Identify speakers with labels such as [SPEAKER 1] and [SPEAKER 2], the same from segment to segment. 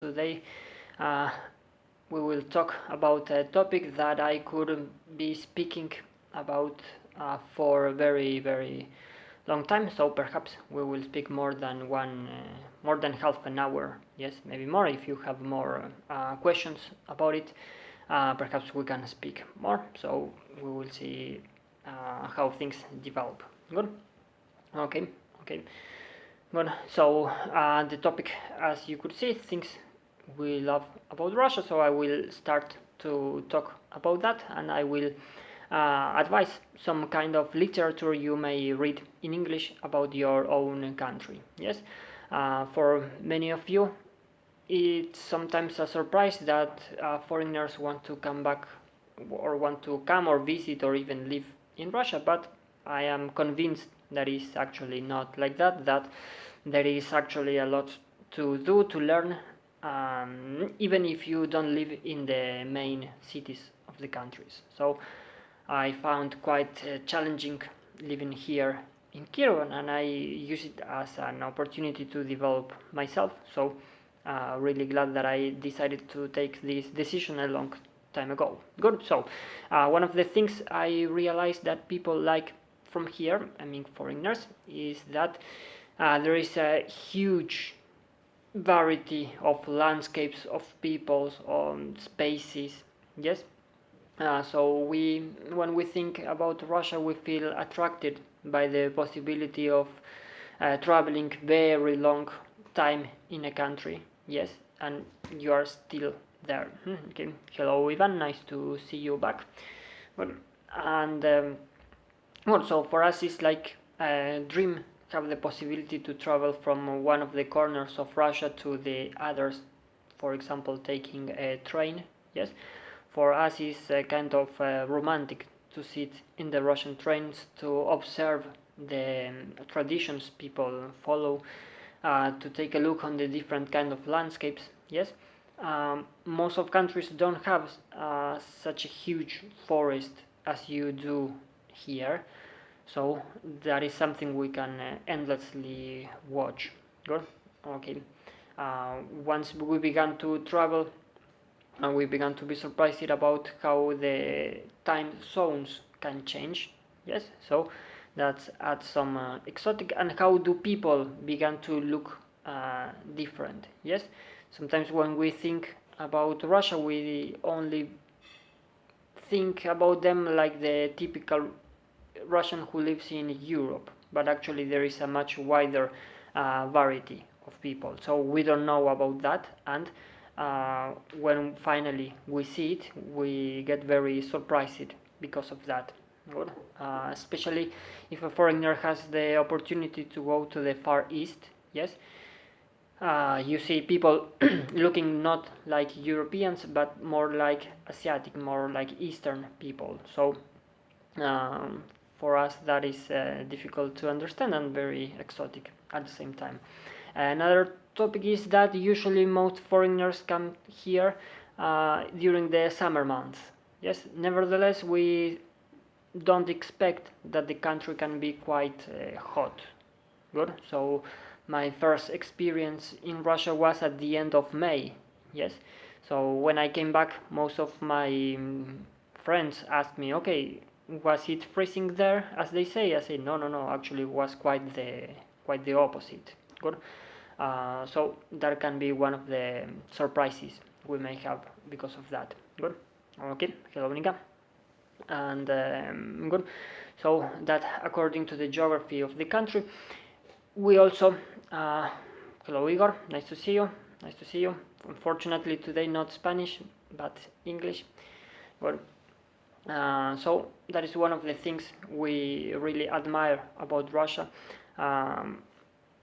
[SPEAKER 1] Today we will talk about a topic that I could be speaking about for a very long time, so perhaps we will speak more than half an hour, yes, maybe more. If you have more questions about it, perhaps we can speak more, so we will see how things develop. Good? Okay. Good. So the topic, as you could see, things we love about Russia, so I will start to talk about that, and I will advise some kind of literature you may read in English about your own country. Yes, for many of you it's sometimes a surprise that foreigners want to come back or want to come or visit or even live in Russia, but I am convinced that is actually not like that, that there is actually a lot to do, to learn, even if you don't live in the main cities of the countries. So I found quite challenging living here in Kiev, and I use it as an opportunity to develop myself. So really glad that I decided to take this decision a long time ago. Good. So one of the things I realized that people like from here, I mean foreigners, is that there is a huge variety of landscapes, of peoples, on spaces. Yes. So when we think about Russia, we feel attracted by the possibility of traveling very long time in a country. Yes, and you are still there. Okay. Hello, Ivan. Nice to see you back. Well, and well, so for us it's like a dream, have the possibility to travel from one of the corners of Russia to the others, for example taking a train. Yes, for us it's kind of romantic to sit in the Russian trains, to observe the traditions people follow, to take a look on the different kind of landscapes. Yes, most of countries don't have such a huge forest as you do here, so that is something we can endlessly watch. Good. Okay. Once we began to travel, and we began to be surprised about how the time zones can change. Yes, so that adds some exotic, and how do people began to look different. Yes, sometimes when we think about Russia, we only think about them like the typical Russian who lives in Europe, but actually there is a much wider variety of people, so we don't know about that, and when finally we see it, we get very surprised because of that. Good. Especially if a foreigner has the opportunity to go to the Far East. Yes, you see people looking not like Europeans but more like Asiatic, more like Eastern people. So for us that is difficult to understand and very exotic at the same time. Another topic is that usually most foreigners come here during the summer months. Yes, nevertheless we don't expect that the country can be quite hot. Good. So my first experience in Russia was at the end of May. Yes, so when I came back, most of my friends asked me, okay, was it freezing there as they say? I said no, actually it was quite the opposite. Good. So that can be one of the surprises we may have because of that. Good. Okay. Hello, Nika. And good. So that according to the geography of the country, we also hello, Igor. Nice to see you. Unfortunately today not Spanish but English. Good. So that is one of the things we really admire about Russia.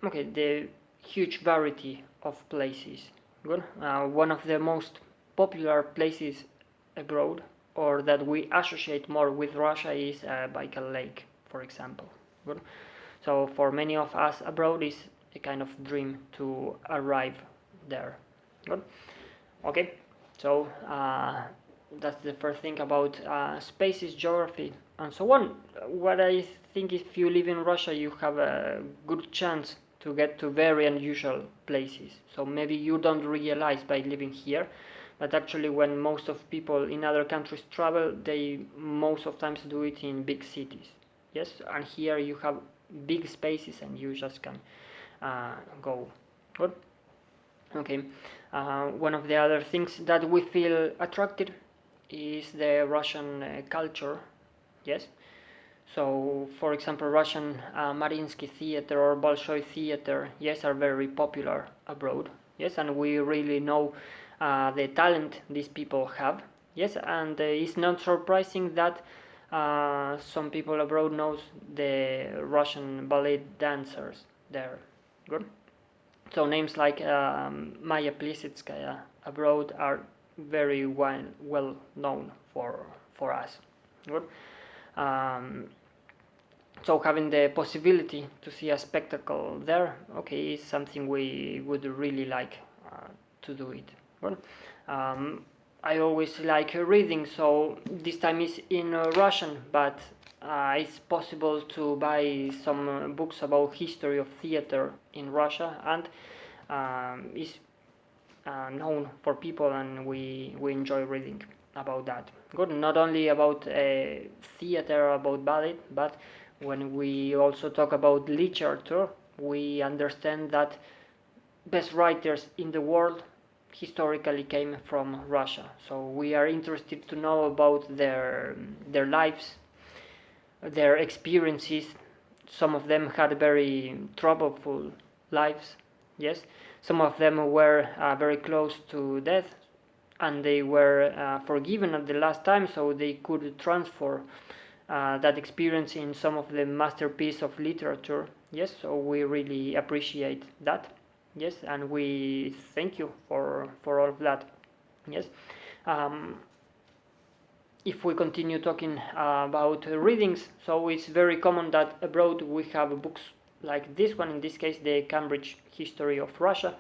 [SPEAKER 1] Okay, the huge variety of places. Good. One of the most popular places abroad, or that we associate more with Russia, is Baikal Lake, for example. Good. So for many of us abroad, is a kind of dream to arrive there. Good. Okay. So that's the first thing about spaces, geography, and so on. What I think, if you live in Russia, you have a good chance to get to very unusual places. So maybe you don't realize by living here, but actually when most of people in other countries travel, they most of times do it in big cities. Yes, and here you have big spaces and you just can go. Good. Okay. One of the other things that we feel attracted is the Russian culture. Yes. So, for example, Russian Mariinsky theater or Bolshoi theater, yes, are very popular abroad. Yes, and we really know the talent these people have. Yes, and it's not surprising that some people abroad knows the Russian ballet dancers there. Good. So names like Maya Plisitskaya abroad are very well known for us. Good. So having the possibility to see a spectacle there, okay, is something we would really like to do it. Well, I always like reading, so this time is in Russian, but it's possible to buy some books about history of theater in Russia, and is known for people, and we enjoy reading about that. Good, not only about theater, about ballet, but when we also talk about literature, we understand that best writers in the world historically came from Russia. So we are interested to know about their lives, their experiences. Some of them had very troubleful lives. Yes, some of them were very close to death, and they were forgiven at the last time, so they could transfer that experience in some of the masterpiece of literature. Yes, so we really appreciate that. Yes, and we thank you for all of that. Yes. If we continue talking about readings, so it's very common that abroad we have books like this one, in this case the Cambridge History of Russia.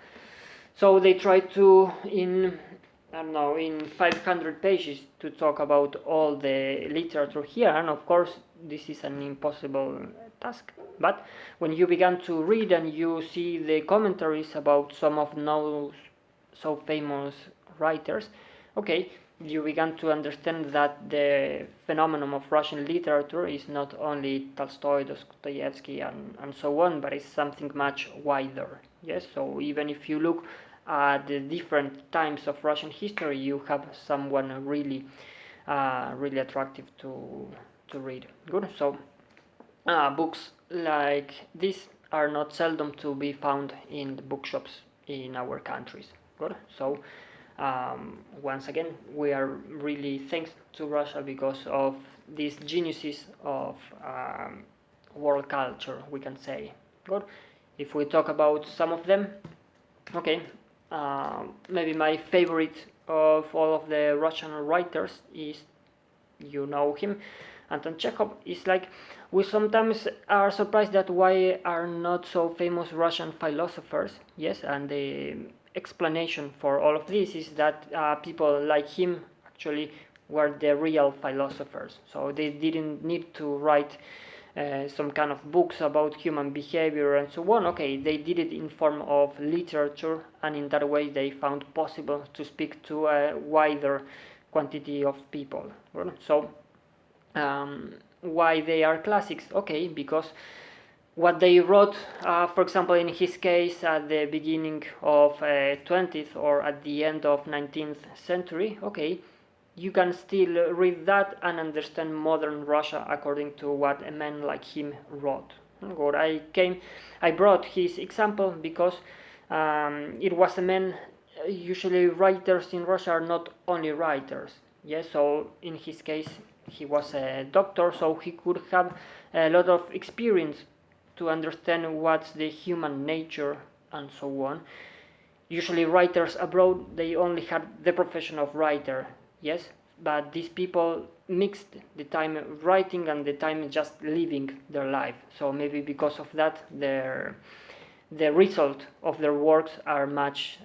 [SPEAKER 1] So they try to, in 500 pages, to talk about all the literature here, and of course this is an impossible task. But when you begin to read and you see the commentaries about some of those so famous writers, okay, you begin to understand that the phenomenon of Russian literature is not only Tolstoy, Dostoevsky, and so on, but it's something much wider. Yes, so even if you look at the different times of Russian history, you have someone really attractive to read. Good. So books like this are not seldom to be found in the bookshops in our countries. Good. So once again, we are really thanks to Russia because of these geniuses of world culture, we can say. Good. If we talk about some of them, okay, maybe my favorite of all of the Russian writers is, you know him, Anton Chekhov. Is like, we sometimes are surprised that why are not so famous Russian philosophers. Yes, and the explanation for all of this is that people like him actually were the real philosophers. So they didn't need to write some kind of books about human behavior and so on. Okay, they did it in form of literature, and in that way they found possible to speak to a wider quantity of people. So why they are classics? Okay, because what they wrote, for example, in his case, at the beginning of 20th or at the end of 19th century, okay, you can still read that and understand modern Russia according to what a man like him wrote. I brought his example because it was a man. Usually writers in Russia are not only writers. Yes, so in his case he was a doctor, so he could have a lot of experience to understand what's the human nature and so on. Usually writers abroad, they only had the profession of writer. Yes, but these people mixed the time writing and the time just living their life. So maybe because of that, the result of their works are much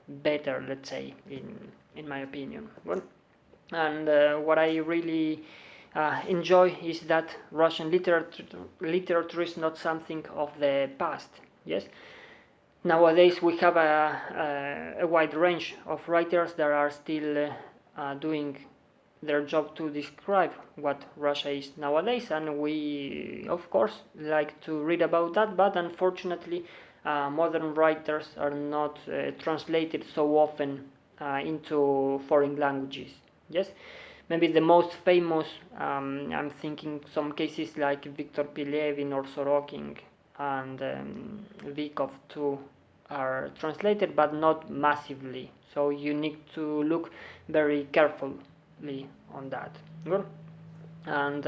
[SPEAKER 1] better, let's say, in my opinion. Well, and what I really enjoy is that Russian literature is not something of the past. Yes. Nowadays we have a wide range of writers that are still doing their job to describe what Russia is nowadays, and we of course like to read about that, but unfortunately modern writers are not translated so often into foreign languages. Yes, maybe the most famous, I'm thinking some cases like Viktor Pelevin or Sorokin and Chekhov too are translated, but not massively, so you need to look very carefully on that. Good. And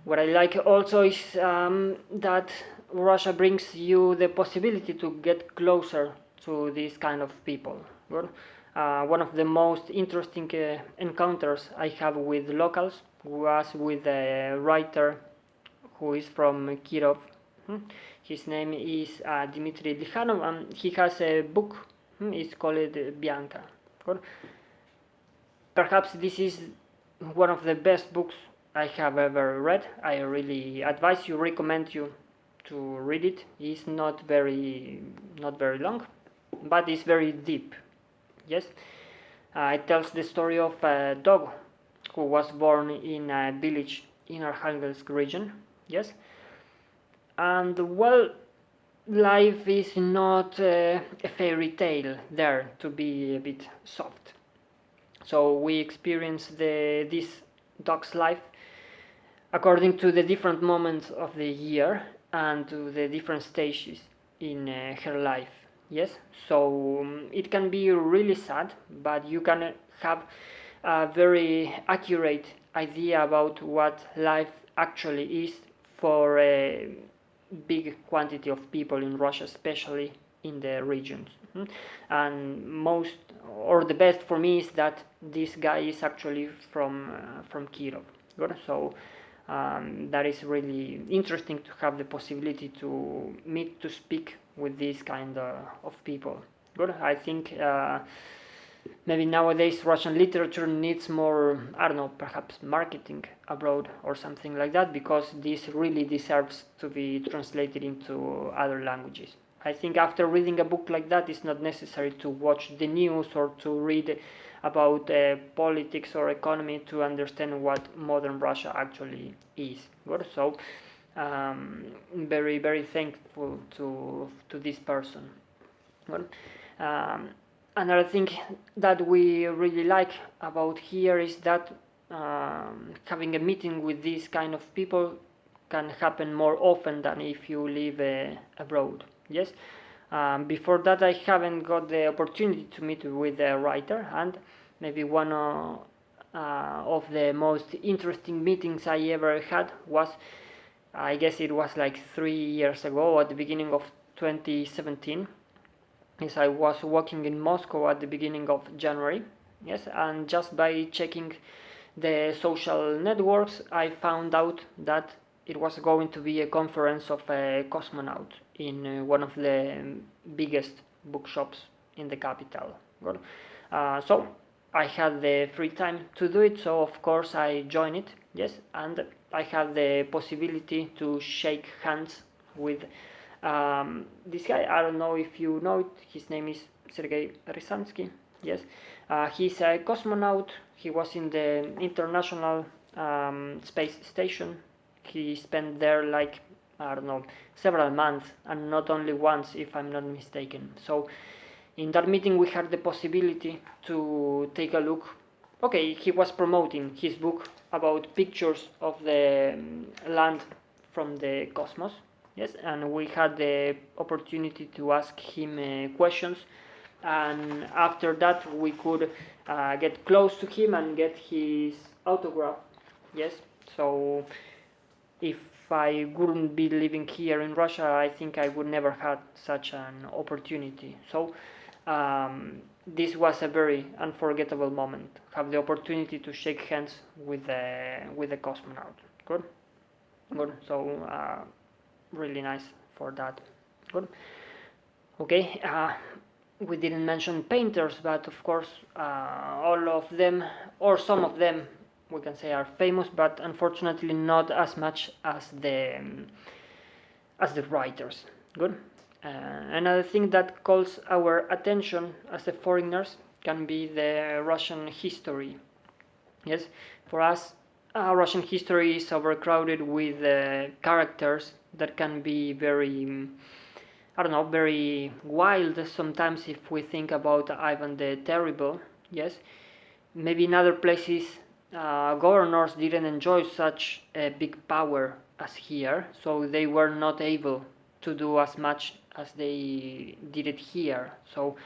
[SPEAKER 1] what I like also is that Russia brings you the possibility to get closer to these kind of people. Good. One of the most interesting encounters I have with locals was with a writer who is from Kirov. His name is Dmitry Likhanov, and he has a book. It's called Bianca. Good. Perhaps this is one of the best books I have ever read. I really recommend you to read it. It's not very long, but it's very deep. Yes, it tells the story of a dog who was born in a village in Arhangelsk region. Yes, and well, life is not a fairy tale there, to be a bit soft. So we experience this dog's life according to the different moments of the year and to the different stages in her life. Yes, so it can be really sad, but you can have a very accurate idea about what life actually is for a big quantity of people in Russia, especially in the regions. And most, or the best for me, is that this guy is actually from Kirov. So that is really interesting to have the possibility to meet, to speak with this kind of people. Good. I think maybe nowadays Russian literature needs more, I don't know, perhaps marketing abroad or something like that, because this really deserves to be translated into other languages. I think after reading a book like that, it's not necessary to watch the news or to read about politics or economy to understand what modern Russia actually is. Good. So very, very thankful to this person. Good. Another thing that we really like about here is that having a meeting with these kind of people can happen more often than if you live abroad. Yes. Before that, I haven't got the opportunity to meet with a writer, and maybe one of the most interesting meetings I ever had was, I guess it was like 3 years ago, at the beginning of 2017. Yes, I was walking in Moscow at the beginning of January. Yes, and just by checking the social networks, I found out that it was going to be a conference of a cosmonaut in one of the biggest bookshops in the capital. So I had the free time to do it, so of course I joined it. Yes, and I had the possibility to shake hands with this guy. I don't know if you know it. His name is Sergei Rysansky. Yes, he's a cosmonaut. He was in the International Space Station. He spent there like, I don't know, several months, and not only once, if I'm not mistaken. So in that meeting we had the possibility to take a look. Okay, he was promoting his book about pictures of the land from the cosmos. Yes, and we had the opportunity to ask him questions, and after that we could get close to him and get his autograph. Yes, so if I wouldn't be living here in Russia, I think I would never have such an opportunity. So this was a very unforgettable moment. Have the opportunity to shake hands with a cosmonaut. Good. So really nice for that. Good. Okay. We didn't mention painters, but of course all of them, or some of them, we can say, are famous, but unfortunately not as much as the writers. Good. Another thing that calls our attention as a foreigners can be the Russian history. Yes, for us, Russian history is overcrowded with characters that can be very, I don't know, very wild sometimes if we think about Ivan the Terrible. Yes, maybe in other places governors didn't enjoy such a big power as here, so they were not able to do as much as they did it here. So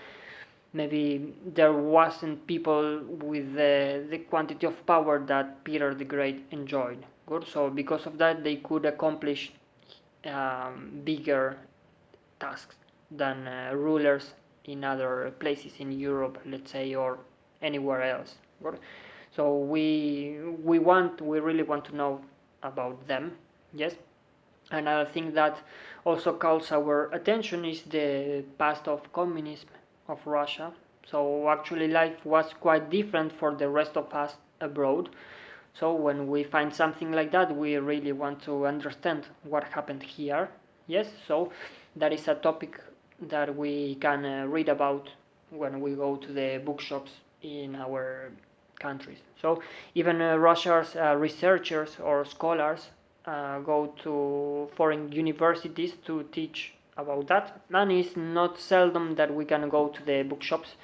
[SPEAKER 1] maybe there wasn't people with the quantity of power that Peter the Great enjoyed. Good. So because of that, they could accomplish bigger tasks than rulers in other places in Europe, let's say, or anywhere else. Good. So we really want to know about them. Yes. Another thing that also calls our attention is the past of communism of Russia. So actually life was quite different for the rest of us abroad. So when we find something like that, we really want to understand what happened here. Yes, so that is a topic that we can read about when we go to the bookshops in our countries. So even Russia's researchers or scholars go to foreign universities to teach about that, and it's not seldom that we can go to the bookshops,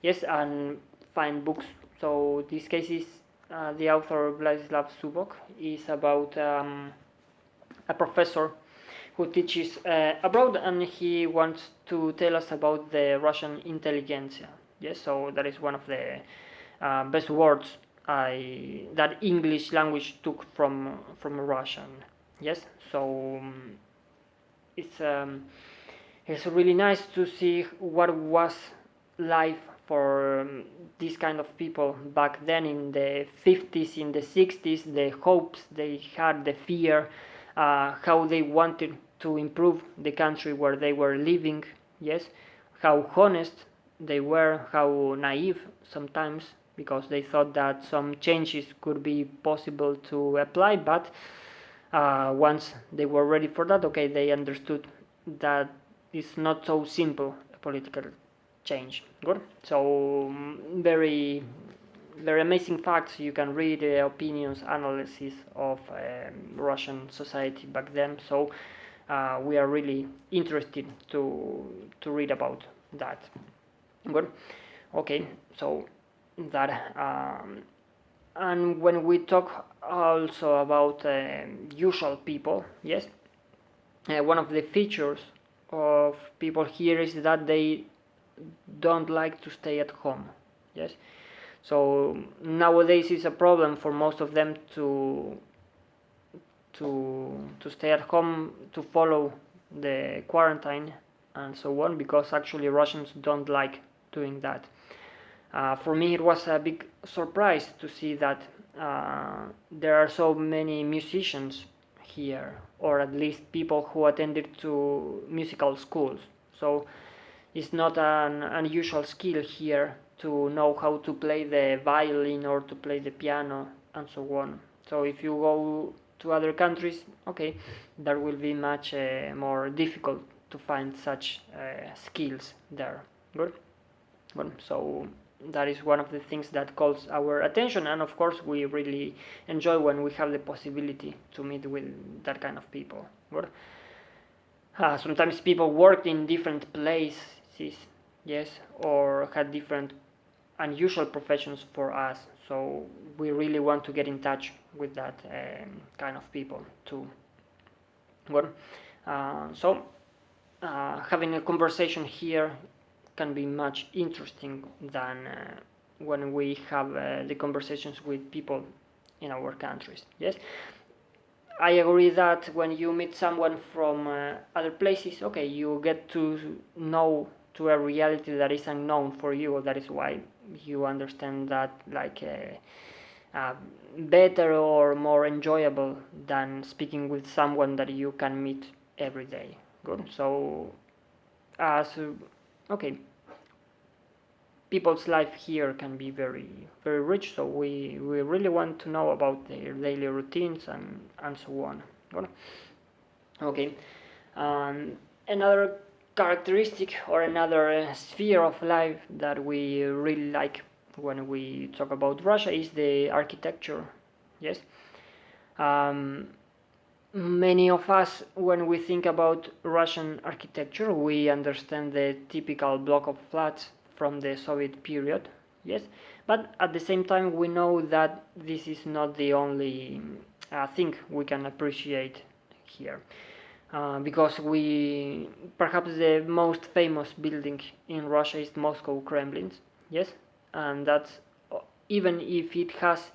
[SPEAKER 1] yes, and find books. So this case is the author Vladislav Subok is about a professor who teaches abroad, and he wants to tell us about the Russian intelligentsia. Yes, so that is one of the best words that English language took from Russian. Yes, so it's really nice to see what was life for this kind of people back then in the 50s, in the 60s, the hopes they had, the fear, how they wanted to improve the country where they were living. Yes, how honest they were, how naive sometimes, because they thought that some changes could be possible to apply, but once they were ready for that, okay, they understood that it's not so simple a political change. Good. So very amazing facts. You can read opinions, analysis of Russian society back then. So we are really interested to read about that. Good. Okay. So that and when we talk also about usual people, yes, one of the features of people here is that they don't like to stay at home. Yes, so nowadays it's a problem for most of them to stay at home, to follow the quarantine and so on, because actually Russians don't like doing that. For me it was a big surprise to see that there are so many musicians here, or at least people who attended to musical schools. So it's not an unusual skill here to know how to play the violin or to play the piano and so on. So if you go to other countries, okay, that will be much more difficult to find such skills there. Good. Well, so that is one of the things that calls our attention, and of course we really enjoy when we have the possibility to meet with that kind of people. Good. Sometimes people worked in different places, yes, or had different unusual professions for us, so we really want to get in touch with that kind of people too. Well, so having a conversation here can be much interesting than when we have the conversations with people in our countries. Yes, I agree that when you meet someone from other places, okay, you get to know to a reality that is unknown for you. That is why you understand that like better or more enjoyable than speaking with someone that you can meet every day. Good. So as okay, people's life here can be very rich, so we really want to know about their daily routines and so on. Okay, another characteristic or another sphere of life that we really like when we talk about Russia is the architecture. Yes. Many of us, when we think about Russian architecture, we understand the typical block of flats from the Soviet period. Yes, but at the same time we know that this is not the only thing we can appreciate here, because perhaps the most famous building in Russia is Moscow Kremlin. Yes, and that's, even if it has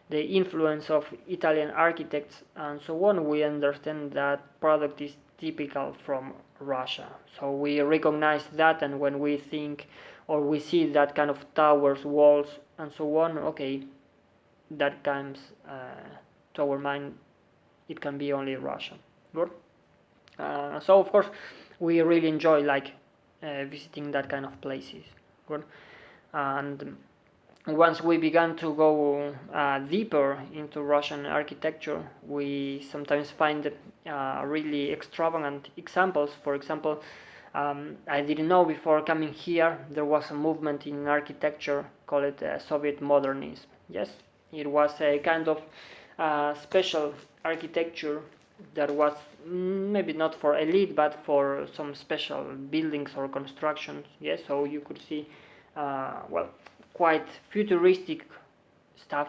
[SPEAKER 1] the influence of Italian architects and so on, we understand that product is typical from Russia. So we recognize that, and when we think or we see that kind of towers, walls, and so on, okay, that comes to our mind. It can be only Russia. Good. So of course, we really enjoy visiting that kind of places. Good. And once we began to go deeper into Russian architecture, we sometimes find really extravagant examples. For example, I didn't know before coming here there was a movement in architecture called Soviet modernism. Yes, it was a kind of special architecture that was maybe not for elite but for some special buildings or constructions. Yes, so you could see quite futuristic stuff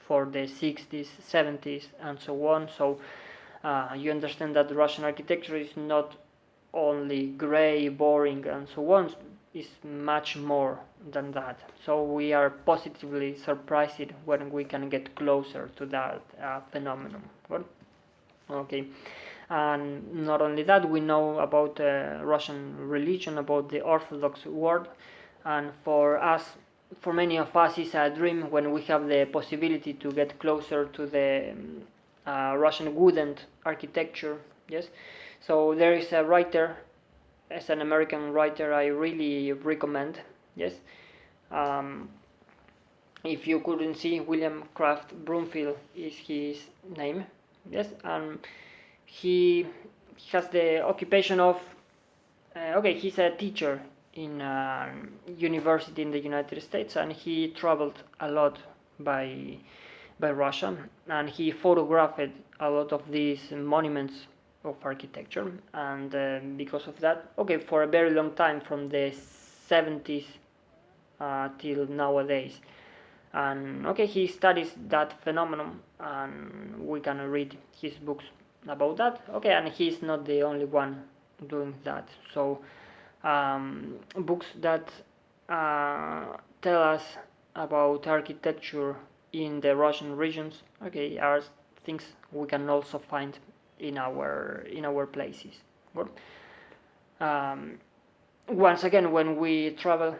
[SPEAKER 1] for the 60s, 70s, and so on. So you understand that the Russian architecture is not only gray, boring, and so on. Is much more than that. So we are positively surprised when we can get closer to that phenomenon. Good? Okay. And not only that, we know about Russian religion, about the Orthodox world, and for many of us, it's a dream when we have the possibility to get closer to the Russian wooden architecture. Yes, so there is a writer, as an American writer, I really recommend. Yes, if you couldn't see, William Craft Broomfield is his name. Yes, and he has the occupation of he's a teacher in a university in the United States, and he traveled a lot by Russia, and he photographed a lot of these monuments of architecture. And because of that, for a very long time, from the 70s till nowadays, and he studies that phenomenon, and we can read his books about that. And he's not the only one doing that. So books that tell us about architecture in the Russian regions, are things we can also find in our places. Good. Once again, when we travel,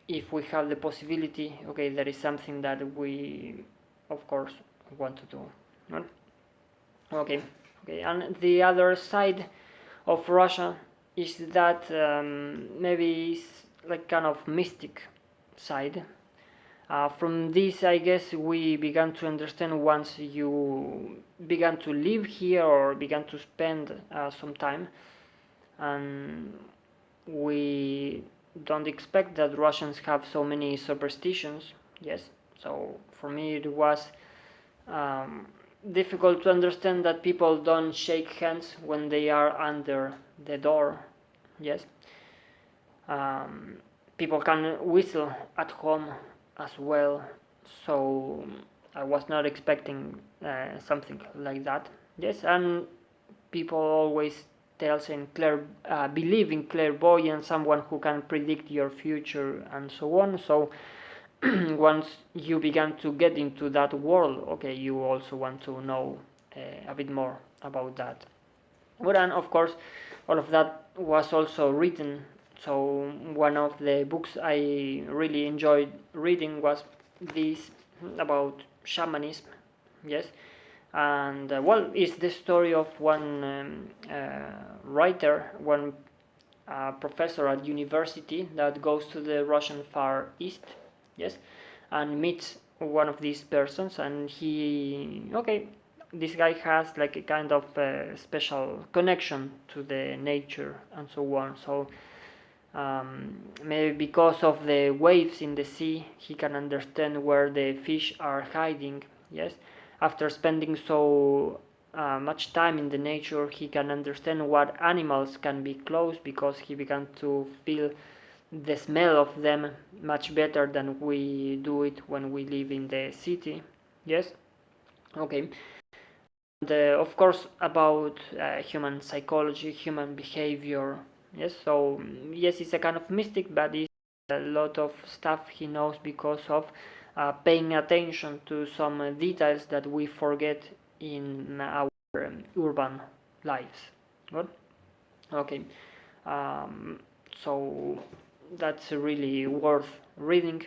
[SPEAKER 1] if we have the possibility, that is something that we, of course, want to do. Good. Okay. And the other side of Russia is that maybe it's like kind of mystic side. From this, I guess, we began to understand once you began to live here or began to spend some time, and we don't expect that Russians have so many superstitions. Yes, so for me it was difficult to understand that people don't shake hands when they are under the door. Yes, people can whistle at home as well, so I was not expecting something like that. Yes, and people always tells and believe in clairvoyance, someone who can predict your future and so on. So once you began to get into that world, you also want to know a bit more about that. But and of course, all of that was also written. So one of the books I really enjoyed reading was this about shamanism. Yes, and it's the story of one writer, one professor at university that goes to the Russian Far East. Yes, and meets one of these persons, and he this guy has like a kind of special connection to the nature and so on. So maybe because of the waves in the sea, he can understand where the fish are hiding. Yes, after spending so much time in the nature, he can understand what animals can be close, because he began to feel the smell of them much better than we do it when we live in the city. Yes, okay. And of course, about human psychology, human behavior. Yes, so yes, he's a kind of mystic, but it's a lot of stuff he knows because of paying attention to some details that we forget in our urban lives. Good. Okay. So that's really worth reading.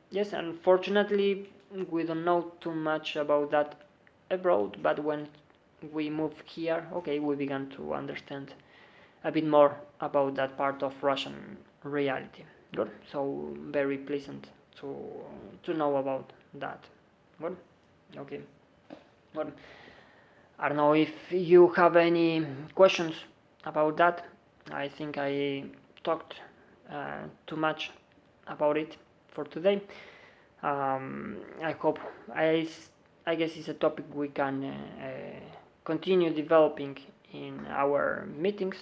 [SPEAKER 1] Yes, unfortunately, we don't know too much about that abroad, but when we moved here, okay, we began to understand a bit more about that part of Russian reality. Good. So very pleasant to know about that. Good. Okay. Good. I don't know if you have any questions about that. I think I talked too much about it for today. I hope I guess it's a topic we can continue developing in our meetings.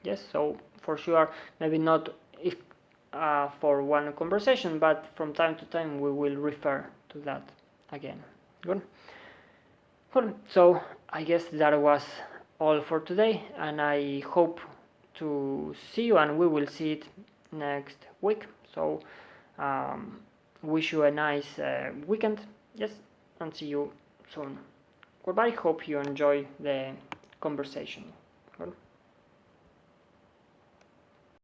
[SPEAKER 1] Yes, so for sure, maybe not if, for one conversation, but from time to time we will refer to that again. Good. Good. So I guess that was all for today, and I hope to see you, and we will see it next week. So wish you a nice weekend. Yes, and see you soon. Goodbye. Hope you enjoy the conversation.